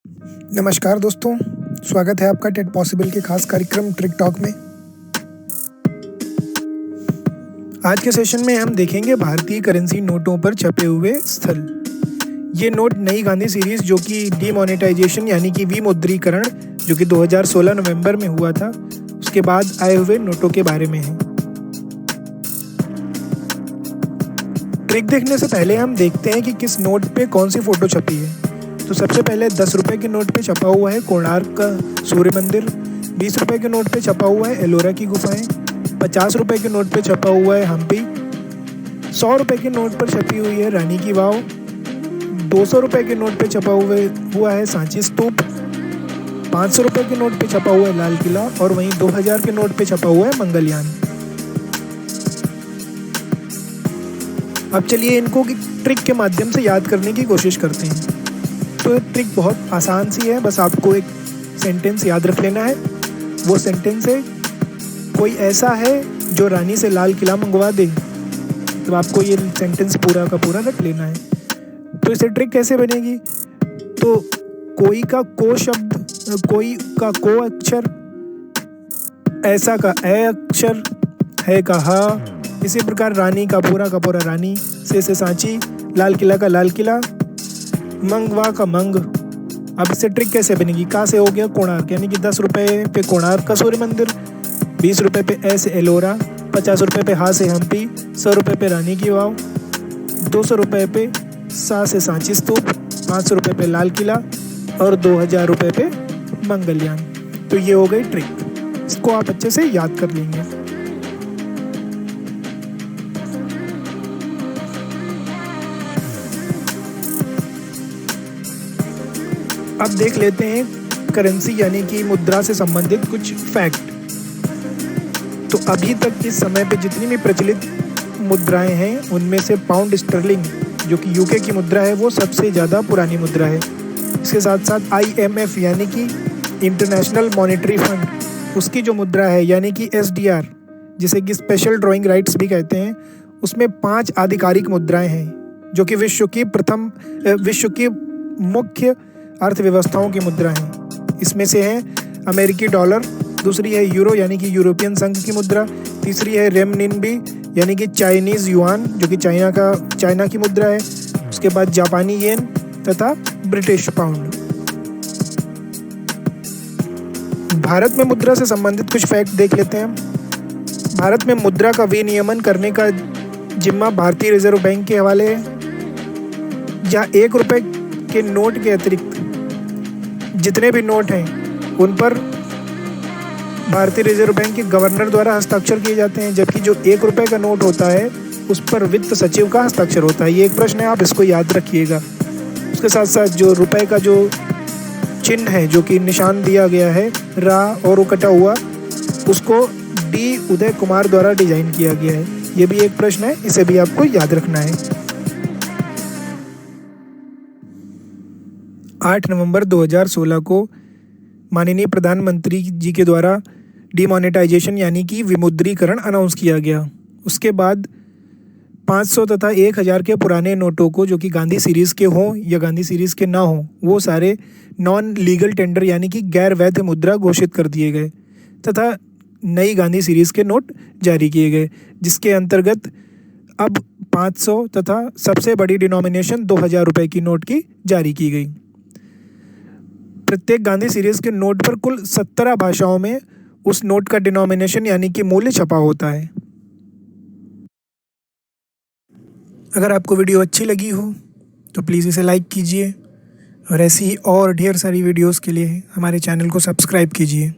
नमस्कार दोस्तों, स्वागत है आपका टेट पॉसिबल के खास कार्यक्रम ट्रिक टॉक में। आज के सेशन में हम देखेंगे भारतीय करेंसी नोटों पर छपे हुए स्थल। ये नोट नई गांधी सीरीज जो कि डीमोनेटाइजेशन यानी कि विमुद्रीकरण जो कि 2016 नवंबर में हुआ था, उसके बाद आए हुए नोटों के बारे में है। ट्रिक देखने से पहले हम देखते हैं कि किस नोट पे कौन सी फोटो छपी है। तो सबसे पहले 10 रुपये के नोट पे छपा हुआ है कोणार्क का सूर्य मंदिर। 20 रुपये के नोट पे छपा हुआ है एलोरा की गुफाएं। 50 रुपये के नोट पे छपा हुआ है हम्पी। 100 रुपये के नोट पर छपी हुई है रानी की वाव। 200 रुपये के नोट पे छपा हुआ है सांची स्तूप। 500 रुपये के नोट पे छपा हुआ है लाल किला और वहीं 2000 के नोट पे छपा हुआ है मंगलयान। अब चलिए इनको ट्रिक के माध्यम से याद करने की कोशिश करते हैं। तो ट्रिक बहुत आसान सी है, बस आपको एक सेंटेंस याद रख लेना है। वो सेंटेंस है, कोई ऐसा है जो रानी से लाल किला मंगवा दे। तो आपको ये सेंटेंस पूरा का पूरा रख लेना है। तो इससे ट्रिक कैसे बनेगी? तो कोई का को शब्द, कोई का को अक्षर, ऐसा का ए अक्षर, है का हा। इसी प्रकार रानी का पूरा रानी, से सांची, लाल किला का लाल किला, मंगवा का मंग। अब इससे ट्रिक कैसे बनेगी? का से हो गया कोणार्क, यानी कि 10 रुपये पे कोणार्क का सूर्य मंदिर, 20 रुपये पे ए से एलोरा, 50 रुपये पे हा से हम्पी, 100 रुपये पे रानी की वाव, 200 रुपये पे सा से सांची स्तूप, 500 रुपये पे लाल किला और 2000 रुपये पे मंगलयान। तो ये हो गई ट्रिक, इसको आप अच्छे से याद कर लेंगे। अब देख लेते हैं करेंसी यानी कि मुद्रा से संबंधित कुछ फैक्ट। तो अभी तक इस समय पे जितनी भी प्रचलित मुद्राएं हैं उनमें से पाउंड स्टर्लिंग जो कि यूके की मुद्रा है वो सबसे ज़्यादा पुरानी मुद्रा है। इसके साथ साथ IMF यानी कि इंटरनेशनल मॉनेटरी फंड, उसकी जो मुद्रा है यानी कि SDR जिसे कि स्पेशल ड्राइंग राइट्स भी कहते हैं, उसमें 5 आधिकारिक मुद्राएं हैं जो कि विश्व की मुख्य अर्थव्यवस्थाओं की मुद्रा हैं। इसमें से है अमेरिकी डॉलर, दूसरी है यूरो यानी कि यूरोपियन संघ की मुद्रा, तीसरी है रेमनिनबी यानी कि चाइनीज़ युआन जो कि चाइना की मुद्रा है, उसके बाद जापानी येन तथा ब्रिटिश पाउंड। भारत में मुद्रा से संबंधित कुछ फैक्ट देख लेते हैं। भारत में मुद्रा का विनियमन करने का जिम्मा भारतीय रिजर्व बैंक के हवाले है। जहाँ 1 रुपये के नोट के अतिरिक्त जितने भी नोट हैं उन पर भारतीय रिजर्व बैंक के गवर्नर द्वारा हस्ताक्षर किए जाते हैं, जबकि जो 1 रुपये का नोट होता है उस पर वित्त सचिव का हस्ताक्षर होता है। ये एक प्रश्न है, आप इसको याद रखिएगा। उसके साथ साथ जो रुपए का जो चिन्ह है जो कि निशान दिया गया है रा और वो कटा हुआ, उसको डी उदय कुमार द्वारा डिजाइन किया गया है। ये भी एक प्रश्न है, इसे भी आपको याद रखना है। 8 नवंबर 2016 को माननीय प्रधानमंत्री जी के द्वारा डीमोनेटाइजेशन यानी कि विमुद्रीकरण अनाउंस किया गया। उसके बाद 500 तथा 1000 के पुराने नोटों को जो कि गांधी सीरीज़ के हों या गांधी सीरीज़ के ना हों, वो सारे नॉन लीगल टेंडर यानी कि गैर वैध मुद्रा घोषित कर दिए गए तथा नई गांधी सीरीज़ के नोट जारी किए गए, जिसके अंतर्गत अब 500 तथा सबसे बड़ी डिनोमिनेशन 2000 रुपये की नोट की जारी की गई। प्रत्येक गांधी सीरीज़ के नोट पर कुल 17 भाषाओं में उस नोट का डिनोमिनेशन यानी कि मूल्य छपा होता है। अगर आपको वीडियो अच्छी लगी हो तो प्लीज़ इसे लाइक कीजिए और ऐसी ही और ढेर सारी वीडियोस के लिए हमारे चैनल को सब्सक्राइब कीजिए।